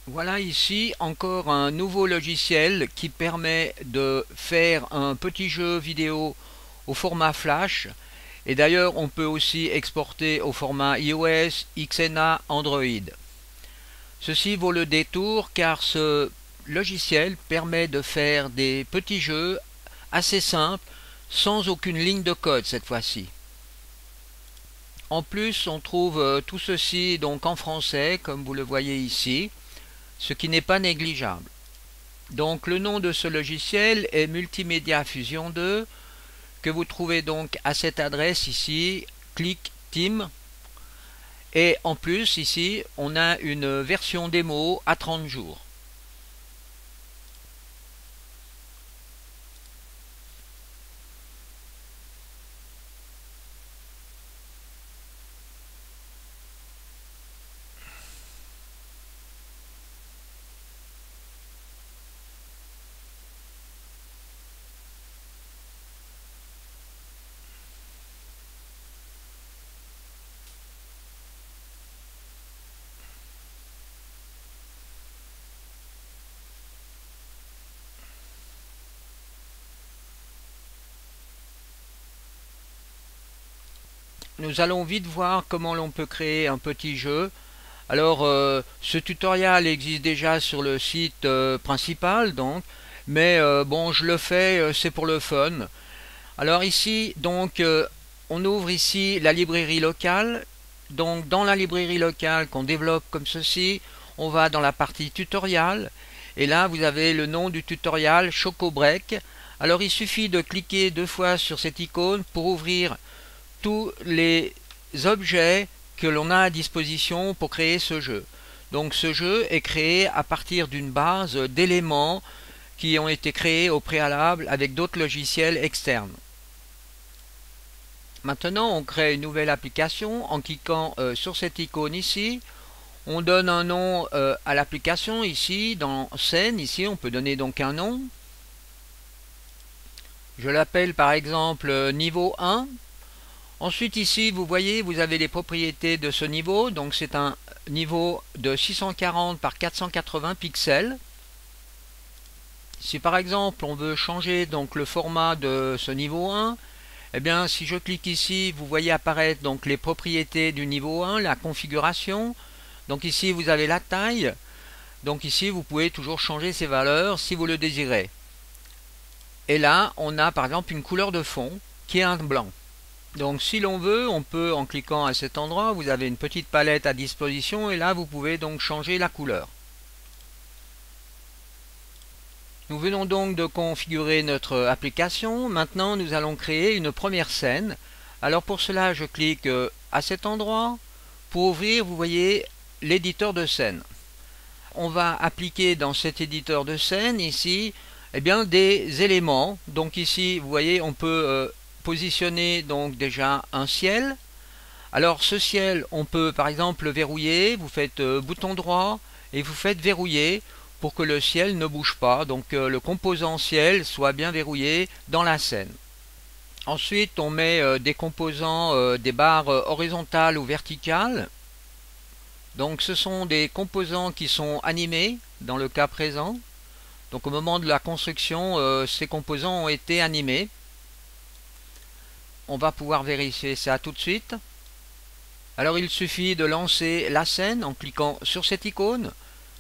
Voilà ici encore un nouveau logiciel qui permet de faire un petit jeu vidéo au format Flash. Et d'ailleurs, on peut aussi exporter au format iOS, XNA, Android. Ceci vaut le détour car ce logiciel permet de faire des petits jeux assez simples sans aucune ligne de code cette fois-ci. En plus, on trouve tout ceci donc en français comme vous le voyez ici, ce qui n'est pas négligeable. Donc le nom de ce logiciel est Multimedia Fusion 2 que vous trouvez donc à cette adresse ici, clic Team. Et en plus ici, on a une version démo à 30 jours. Nous allons vite voir comment l'on peut créer un petit jeu. Alors ce tutoriel existe déjà sur le site principal donc, mais bon je le fais, c'est pour le fun. Alors ici donc on ouvre ici la librairie locale. Donc dans la librairie locale qu'on développe comme ceci, on va dans la partie tutoriel et là vous avez le nom du tutoriel ChocoBreak. Alors il suffit de cliquer 2 fois sur cette icône pour ouvrir tous les objets que l'on a à disposition pour créer ce jeu. Donc ce jeu est créé à partir d'une base d'éléments qui ont été créés au préalable avec d'autres logiciels externes. Maintenant on crée une nouvelle application en cliquant sur cette icône ici. On donne un nom à l'application ici, dans scène, ici on peut donner donc un nom. Je l'appelle par exemple niveau 1. Ensuite ici vous voyez vous avez les propriétés de ce niveau, donc c'est un niveau de 640 par 480 pixels. Si par exemple on veut changer donc le format de ce niveau 1, eh bien si je clique ici vous voyez apparaître donc les propriétés du niveau 1, la configuration. Donc ici vous avez la taille, donc ici vous pouvez toujours changer ces valeurs si vous le désirez. Et là on a par exemple une couleur de fond qui est un blanc. Donc si l'on veut, on peut en cliquant à cet endroit, vous avez une petite palette à disposition et là vous pouvez donc changer la couleur. Nous venons donc de configurer notre application. Maintenant nous allons créer une première scène. Alors pour cela je clique à cet endroit. Pour ouvrir vous voyez l'éditeur de scène. On va appliquer dans cet éditeur de scène ici eh bien, des éléments. Donc ici vous voyez on peut positionner donc déjà un ciel. Alors ce ciel on peut par exemple le verrouiller, vous faites bouton droit et vous faites verrouiller pour que le ciel ne bouge pas, donc le composant ciel soit bien verrouillé dans la scène. Ensuite on met des composants, des barres horizontales ou verticales. Donc ce sont des composants qui sont animés dans le cas présent. Donc au moment de la construction ces composants ont été animés. On va pouvoir vérifier ça tout de suite. Alors il suffit de lancer la scène en cliquant sur cette icône.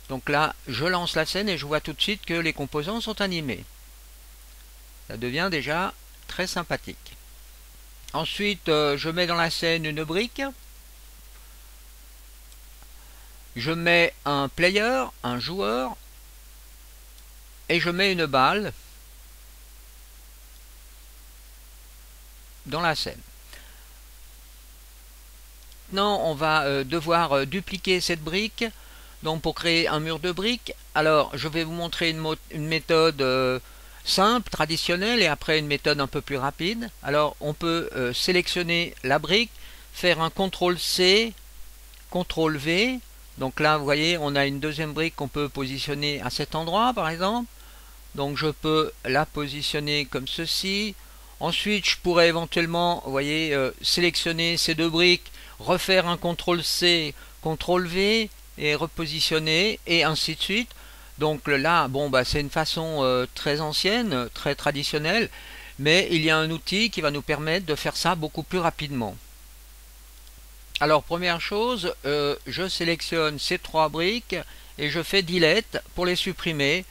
Donc là je lance la scène et je vois tout de suite que les composants sont animés. Ça devient déjà très sympathique. Ensuite je mets dans la scène une brique. Je mets un player, un joueur. Et je mets une balle dans la scène. Maintenant on va devoir dupliquer cette brique donc pour créer un mur de briques. Alors je vais vous montrer une méthode simple, traditionnelle et après une méthode un peu plus rapide. Alors on peut sélectionner la brique, faire un CTRL-C, CTRL-V. Donc là vous voyez on a une deuxième brique qu'on peut positionner à cet endroit par exemple. Donc je peux la positionner comme ceci. Ensuite je pourrais éventuellement vous voyez sélectionner ces deux briques, refaire un CTRL-C, CTRL-V et repositionner et ainsi de suite. Donc là, bon, bah, c'est une façon très ancienne, très traditionnelle, mais il y a un outil qui va nous permettre de faire ça beaucoup plus rapidement. Alors première chose, je sélectionne ces 3 briques et je fais Delete pour les supprimer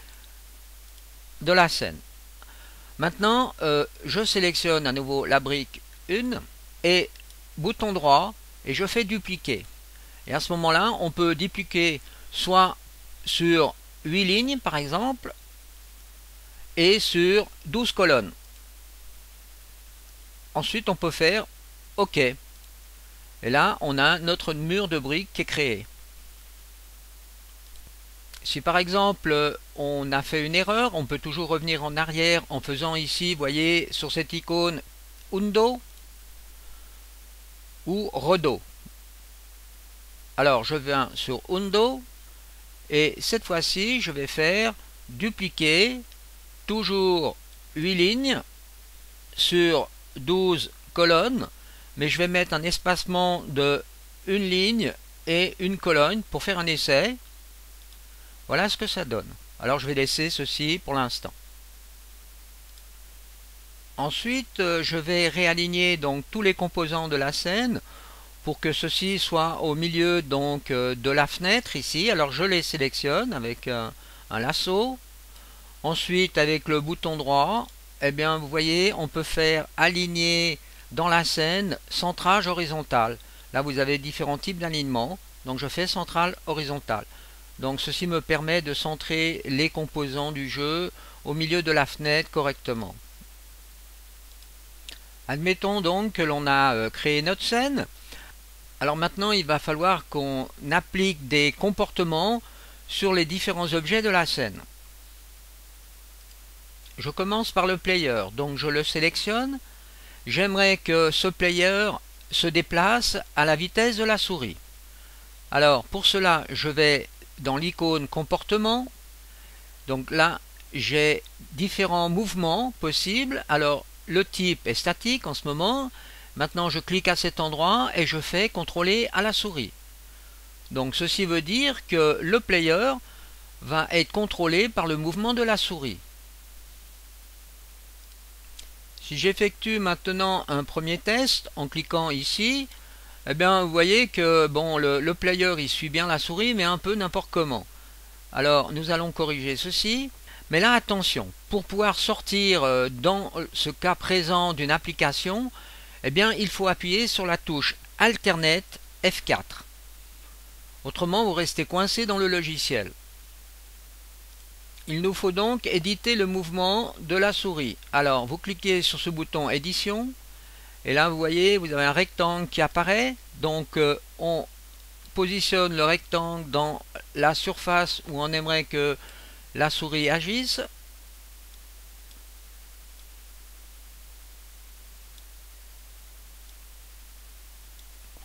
de la scène. Maintenant, je sélectionne à nouveau la brique 1 et bouton droit et je fais dupliquer. Et à ce moment-là, on peut dupliquer soit sur 8 lignes par exemple et sur 12 colonnes. Ensuite, on peut faire OK. Et là, on a notre mur de briques qui est créé. Si par exemple on a fait une erreur, on peut toujours revenir en arrière en faisant ici, vous voyez, sur cette icône Undo ou Redo. Alors je viens sur Undo et cette fois-ci je vais faire dupliquer, toujours 8 lignes sur 12 colonnes, mais je vais mettre un espacement de une ligne et une colonne pour faire un essai. Voilà ce que ça donne. Alors je vais laisser ceci pour l'instant. Ensuite, je vais réaligner donc tous les composants de la scène pour que ceci soit au milieu donc de la fenêtre ici. Alors je les sélectionne avec un lasso. Ensuite, avec le bouton droit, eh bien vous voyez, on peut faire aligner dans la scène centrage horizontal. Là, vous avez différents types d'alignement. Donc je fais central horizontal. Donc ceci me permet de centrer les composants du jeu au milieu de la fenêtre correctement. Admettons donc que l'on a créé notre scène. Alors maintenant il va falloir qu'on applique des comportements sur les différents objets de la scène. Je commence par le player, donc je le sélectionne. J'aimerais que ce player se déplace à la vitesse de la souris. Alors pour cela je vais dans l'icône comportement, donc là j'ai différents mouvements possibles. Alors le type est statique en ce moment. Maintenant je clique à cet endroit et je fais contrôler à la souris. Donc ceci veut dire que le player va être contrôlé par le mouvement de la souris. Si j'effectue maintenant un premier test en cliquant ici, eh bien vous voyez que bon, le player il suit bien la souris mais un peu n'importe comment. Alors nous allons corriger ceci. Mais là attention, pour pouvoir sortir dans ce cas présent d'une application, eh bien il faut appuyer sur la touche Alternate F4. Autrement vous restez coincé dans le logiciel. Il nous faut donc éditer le mouvement de la souris. Alors vous cliquez sur ce bouton édition et là vous voyez vous avez un rectangle qui apparaît. Donc on positionne le rectangle dans la surface où on aimerait que la souris agisse.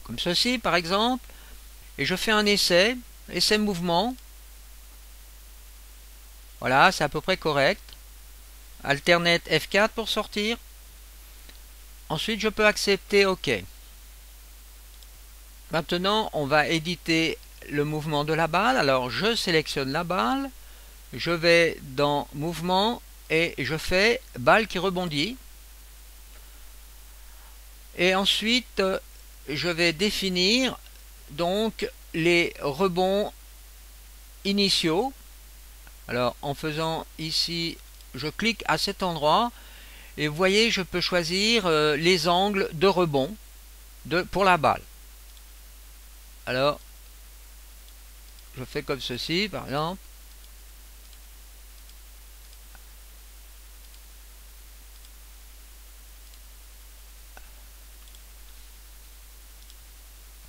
Comme ceci par exemple. Et je fais un essai mouvement. Voilà, c'est à peu près correct. Alternate F4 pour sortir. Ensuite, je peux accepter OK. Maintenant, on va éditer le mouvement de la balle. Alors, je sélectionne la balle. Je vais dans Mouvement et je fais balle qui rebondit. Et ensuite, je vais définir donc les rebonds initiaux. Alors en faisant ici, je clique à cet endroit et vous voyez je peux choisir les angles de rebond pour la balle. Alors je fais comme ceci par exemple.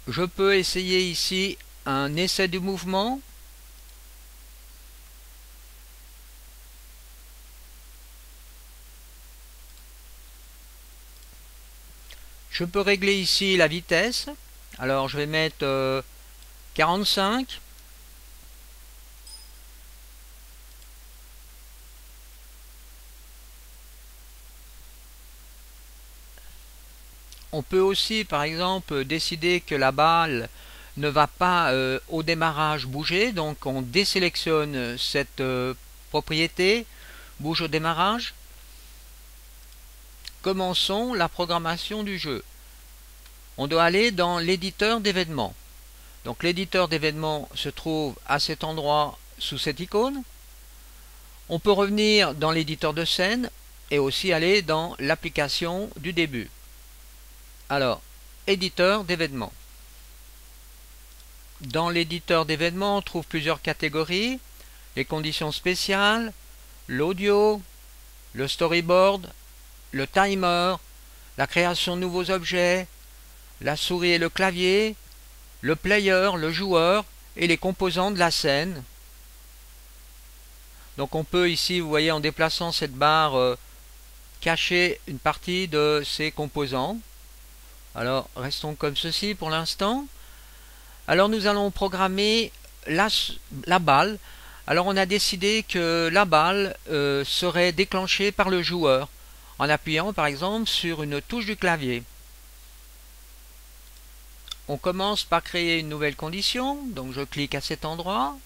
Je peux essayer ici un essai du mouvement. Je peux régler ici la vitesse. Alors je vais mettre 45. On peut aussi par exemple décider que la balle ne va pas au démarrage bouger, donc on désélectionne cette propriété, bouge au démarrage. Commençons la programmation du jeu. On doit aller dans l'éditeur d'événements. Donc l'éditeur d'événements se trouve à cet endroit sous cette icône. On peut revenir dans l'éditeur de scène et aussi aller dans l'application du début. Alors, éditeur d'événements. Dans l'éditeur d'événements, on trouve plusieurs catégories, les conditions spéciales, l'audio, le storyboard, le timer, la création de nouveaux objets, la souris et le clavier, le player, le joueur et les composants de la scène. Donc on peut ici, vous voyez, en déplaçant cette barre, cacher une partie de ces composants. Alors restons comme ceci pour l'instant. Alors nous allons programmer la balle. Alors on a décidé que la balle serait déclenchée par le joueur en appuyant par exemple sur une touche du clavier. On commence par créer une nouvelle condition, donc je clique à cet endroit.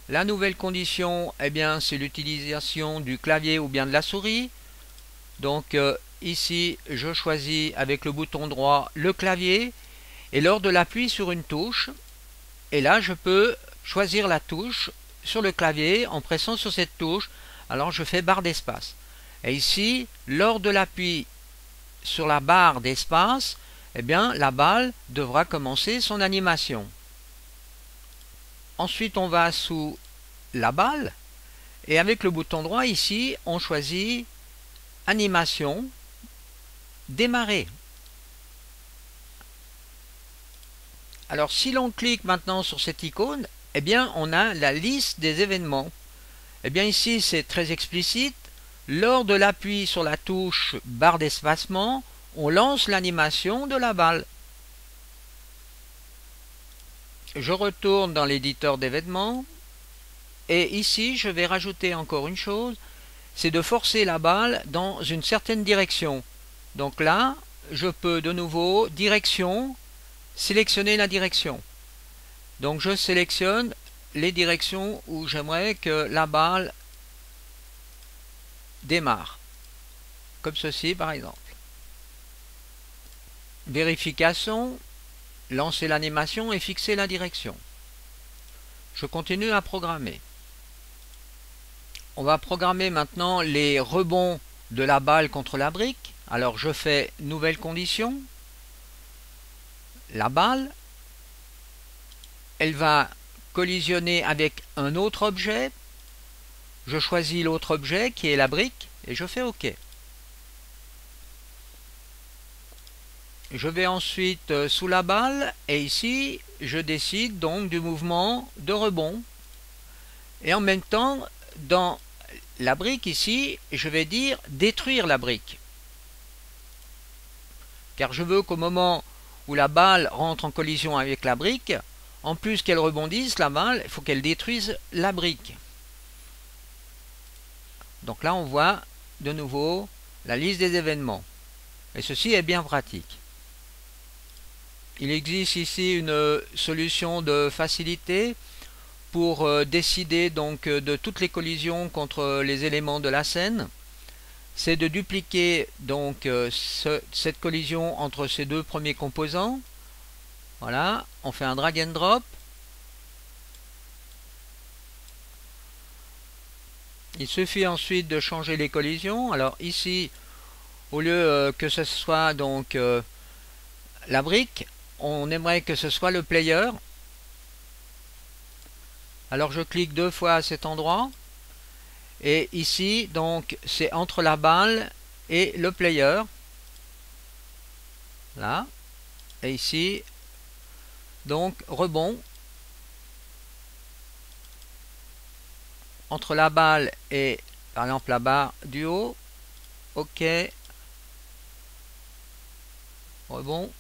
La nouvelle condition, eh bien, c'est l'utilisation du clavier ou bien de la souris. Donc ici, je choisis avec le bouton droit le clavier et lors de l'appui sur une touche, et là je peux choisir la touche sur le clavier en pressant sur cette touche. Alors je fais barre d'espace. Et ici, lors de l'appui sur la barre d'espace, eh bien, la balle devra commencer son animation. Ensuite, on va sous la balle et avec le bouton droit ici, on choisit animation, démarrer. Alors, si l'on clique maintenant sur cette icône, eh bien, on a la liste des événements. Eh bien, ici, c'est très explicite. Lors de l'appui sur la touche barre d'espacement, on lance l'animation de la balle. Je retourne dans l'éditeur d'événements et ici je vais rajouter encore une chose, c'est de forcer la balle dans une certaine direction. Donc là, je peux de nouveau direction, sélectionner la direction. Donc je sélectionne les directions où j'aimerais que la balle démarre. Comme ceci par exemple. Vérification, lancer l'animation et fixer la direction. Je continue à programmer. On va programmer maintenant les rebonds de la balle contre la brique. Alors je fais nouvelle condition. La balle, elle va collisionner avec un autre objet. Je choisis l'autre objet qui est la brique et je fais OK. Je vais ensuite sous la balle et ici je décide donc du mouvement de rebond. Et en même temps, dans la brique ici, je vais dire détruire la brique. Car je veux qu'au moment où la balle rentre en collision avec la brique, en plus qu'elle rebondisse, la balle, il faut qu'elle détruise la brique. Donc là, on voit de nouveau la liste des événements. Et ceci est bien pratique. Il existe ici une solution de facilité pour décider donc de toutes les collisions contre les éléments de la scène. C'est de dupliquer donc cette collision entre ces deux premiers composants. Voilà, on fait un drag and drop. Il suffit ensuite de changer les collisions. Alors ici, au lieu que ce soit donc la brique, on aimerait que ce soit le player. Alors je clique deux fois à cet endroit. Et ici, donc, c'est entre la balle et le player. Là. Et ici, donc, rebond. Entre la balle et, par exemple, la barre du haut. OK. Rebond.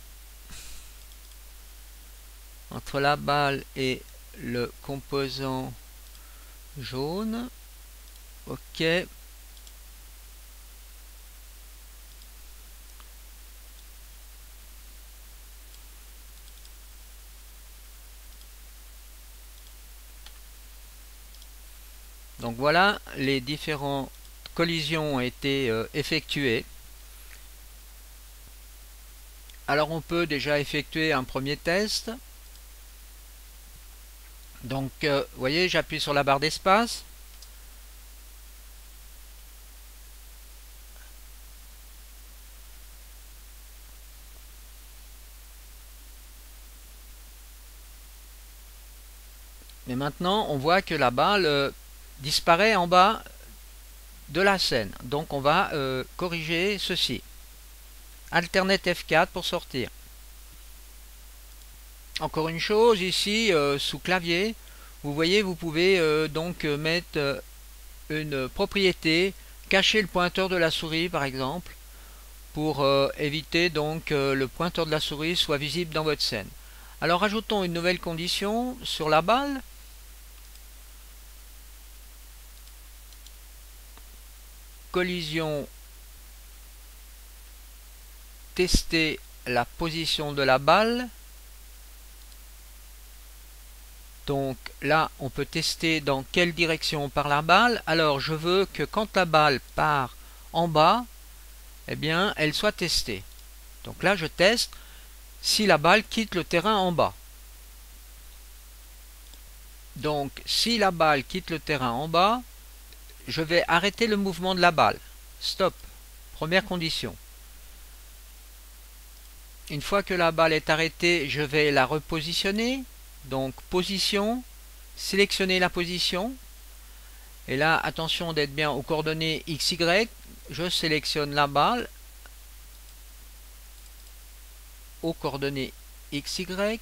Entre la balle et le composant jaune. OK. Donc voilà, les différentes collisions ont été effectuées. Alors on peut déjà effectuer un premier test. Donc vous voyez, j'appuie sur la barre d'espace. Mais maintenant, on voit que la balle disparaît en bas de la scène. Donc on va corriger ceci. Alternate F4 pour sortir. Encore une chose, ici, sous clavier, vous voyez, vous pouvez donc mettre une propriété, cacher le pointeur de la souris par exemple, pour éviter donc le pointeur de la souris soit visible dans votre scène. Alors ajoutons une nouvelle condition sur la balle. Collision, tester la position de la balle. Donc là, on peut tester dans quelle direction part la balle. Alors je veux que quand la balle part en bas, eh bien, elle soit testée. Donc là, je teste si la balle quitte le terrain en bas. Donc si la balle quitte le terrain en bas, je vais arrêter le mouvement de la balle. Stop. Première condition. Une fois que la balle est arrêtée, je vais la repositionner. Donc position, sélectionner la position. Et là, attention d'être bien aux coordonnées XY. Je sélectionne la balle aux coordonnées XY.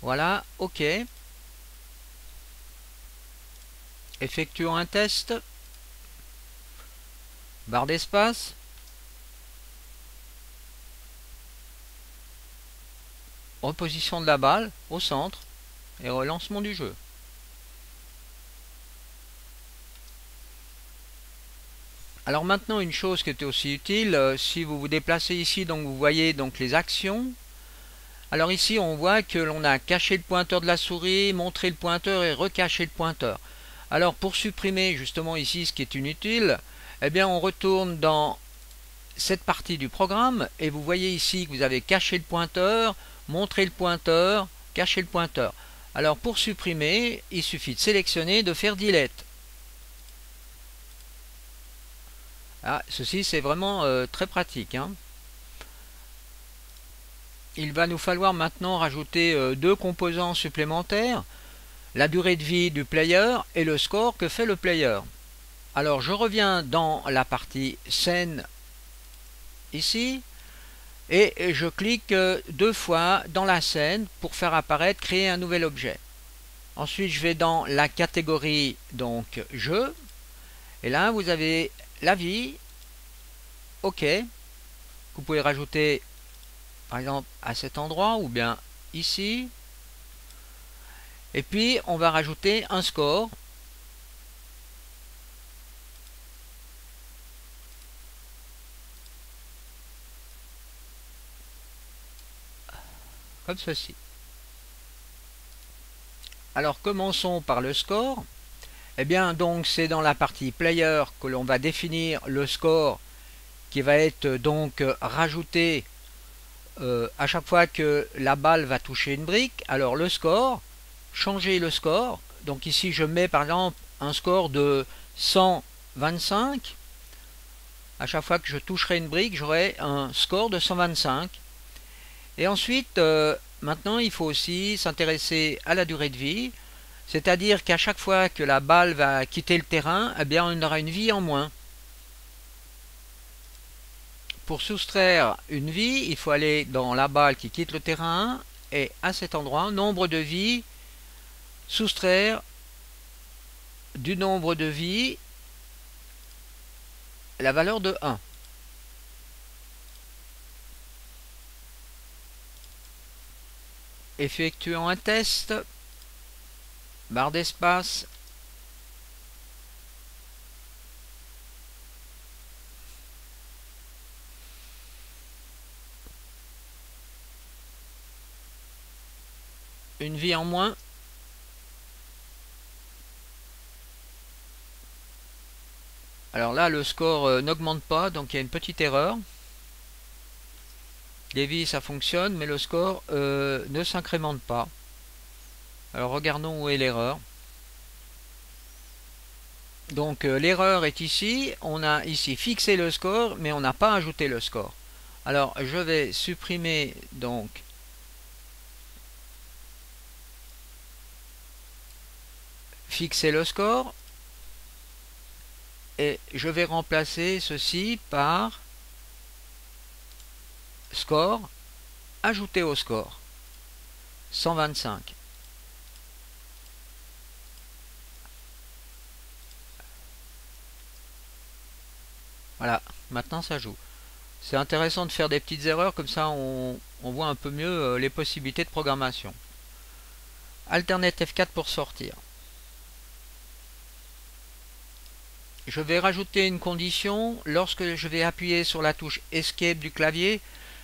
Voilà, OK. Effectuons un test. Barre d'espace. Reposition de la balle au centre et relancement du jeu. Alors maintenant, une chose qui était aussi utile, si vous vous déplacez ici, donc vous voyez donc les actions. Alors ici, on voit que l'on a caché le pointeur de la souris, montré le pointeur et recaché le pointeur. Alors pour supprimer justement ici ce qui est inutile, eh bien on retourne dans cette partie du programme et vous voyez ici que vous avez caché le pointeur, montré le pointeur, caché le pointeur. Alors pour supprimer, il suffit de sélectionner et de faire delete. Ah, ceci c'est vraiment très pratique, hein. Il va nous falloir maintenant rajouter deux composants supplémentaires, la durée de vie du player et le score que fait le player. Alors je reviens dans la partie scène ici et je clique deux fois dans la scène pour faire apparaître créer un nouvel objet. Ensuite je vais dans la catégorie donc jeu et là vous avez la vie. OK, vous pouvez rajouter par exemple à cet endroit ou bien ici, et puis on va rajouter un score. Comme ceci. Alors commençons par le score. Eh bien donc c'est dans la partie player que l'on va définir le score qui va être donc rajouté à chaque fois que la balle va toucher une brique. Alors le score, changer le score. Donc ici je mets par exemple un score de 125. À chaque fois que je toucherai une brique, j'aurai un score de 125. Et ensuite, maintenant il faut aussi s'intéresser à la durée de vie. C'est-à-dire qu'à chaque fois que la balle va quitter le terrain, eh bien on aura une vie en moins. Pour soustraire une vie, il faut aller dans la balle qui quitte le terrain et à cet endroit, nombre de vies, soustraire du nombre de vies la valeur de 1. Effectuons un test. Barre d'espace. Une vie en moins. Alors là, le score n'augmente pas, donc il y a une petite erreur. Les vies, ça fonctionne, mais le score ne s'incrémente pas. Alors regardons où est l'erreur. Donc l'erreur est ici. On a ici fixé le score, mais on n'a pas ajouté le score. Alors je vais supprimer donc fixer le score. Et je vais remplacer ceci par score, ajouter au score, 125. Voilà, maintenant ça joue. C'est intéressant de faire des petites erreurs, comme ça on voit un peu mieux les possibilités de programmation. Alternate F4 pour sortir. Je vais rajouter une condition. Lorsque je vais appuyer sur la touche Escape du clavier,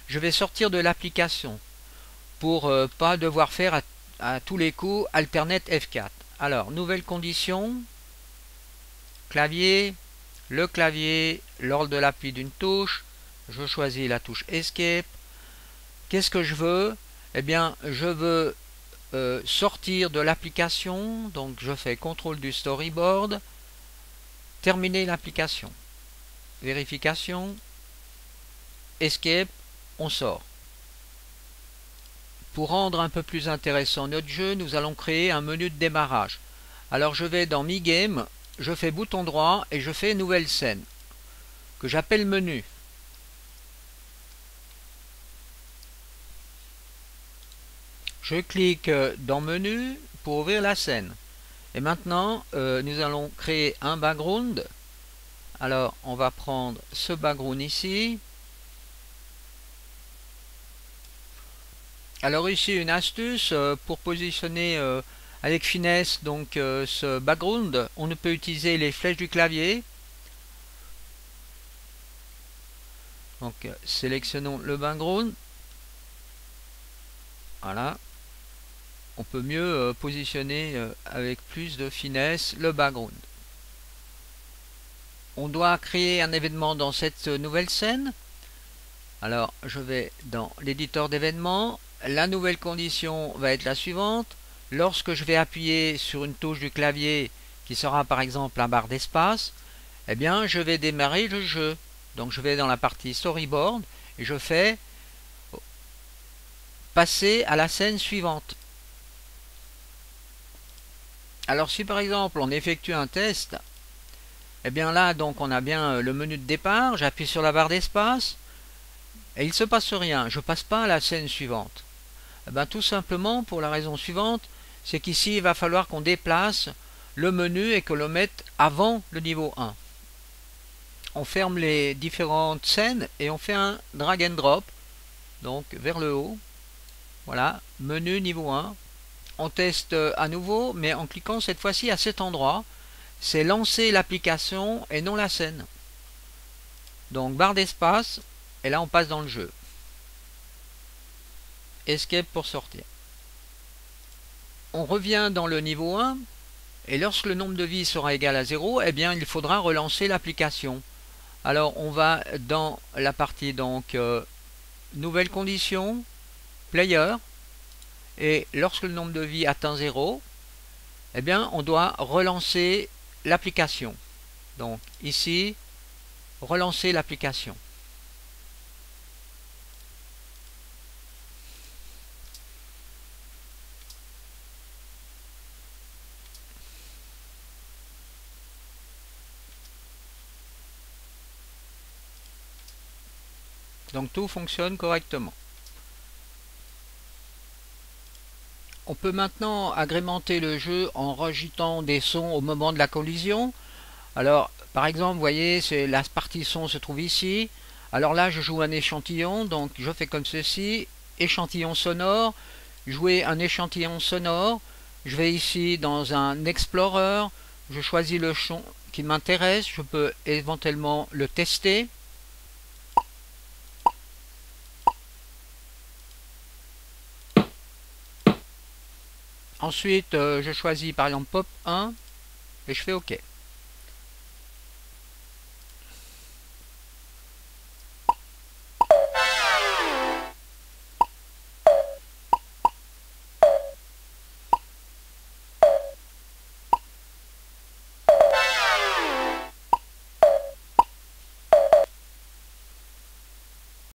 je vais sortir de l'application pour pas devoir faire à tous les coups Alternate F4. Alors, nouvelle condition. Clavier. Le clavier, lors de l'appui d'une touche, je choisis la touche Escape. Qu'est-ce que je veux? Eh bien, je veux sortir de l'application. Donc, je fais CTRL du storyboard. Terminer l'application. Vérification. Escape. On sort. Pour rendre un peu plus intéressant notre jeu, nous allons créer un menu de démarrage. Alors je vais dans Mi Game, je fais bouton droit et je fais nouvelle scène que j'appelle menu. Je clique dans menu pour ouvrir la scène. Et maintenant, nous allons créer un background. Alors, on va prendre ce background ici. Alors ici, une astuce pour positionner avec finesse donc ce background. On ne peut utiliser les flèches du clavier. Donc, sélectionnons le background. Voilà. On peut mieux positionner avec plus de finesse le background. On doit créer un événement dans cette nouvelle scène. Alors je vais dans l'éditeur d'événements. La nouvelle condition va être la suivante. Lorsque je vais appuyer sur une touche du clavier qui sera par exemple la barre d'espace, eh bien je vais démarrer le jeu. Donc je vais dans la partie storyboard et je fais passer à la scène suivante. Alors si par exemple on effectue un test, eh bien là donc on a bien le menu de départ, j'appuie sur la barre d'espace et il ne se passe rien, je passe pas à la scène suivante. Eh bien, tout simplement pour la raison suivante, c'est qu'ici il va falloir qu'on déplace le menu et que l'on mette avant le niveau 1. On ferme les différentes scènes et on fait un drag and drop, donc vers le haut. Voilà, menu niveau 1. On teste à nouveau, mais en cliquant cette fois-ci à cet endroit. C'est lancer l'application et non la scène. Donc barre d'espace, et là on passe dans le jeu. Escape pour sortir. On revient dans le niveau 1, et lorsque le nombre de vies sera égal à 0, eh bien il faudra relancer l'application. Alors on va dans la partie donc nouvelle condition, player, et lorsque le nombre de vies atteint 0, eh bien on doit relancer l'application. Donc ici, relancer l'application. Donc tout fonctionne correctement. On peut maintenant agrémenter le jeu en rajoutant des sons au moment de la collision. Alors par exemple, vous voyez, la partie son se trouve ici. Alors là, je joue un échantillon, donc je fais comme ceci, échantillon sonore, jouer un échantillon sonore. Je vais ici dans un Explorer, je choisis le son qui m'intéresse, je peux éventuellement le tester. Ensuite, je choisis par exemple Pop 1 et je fais OK.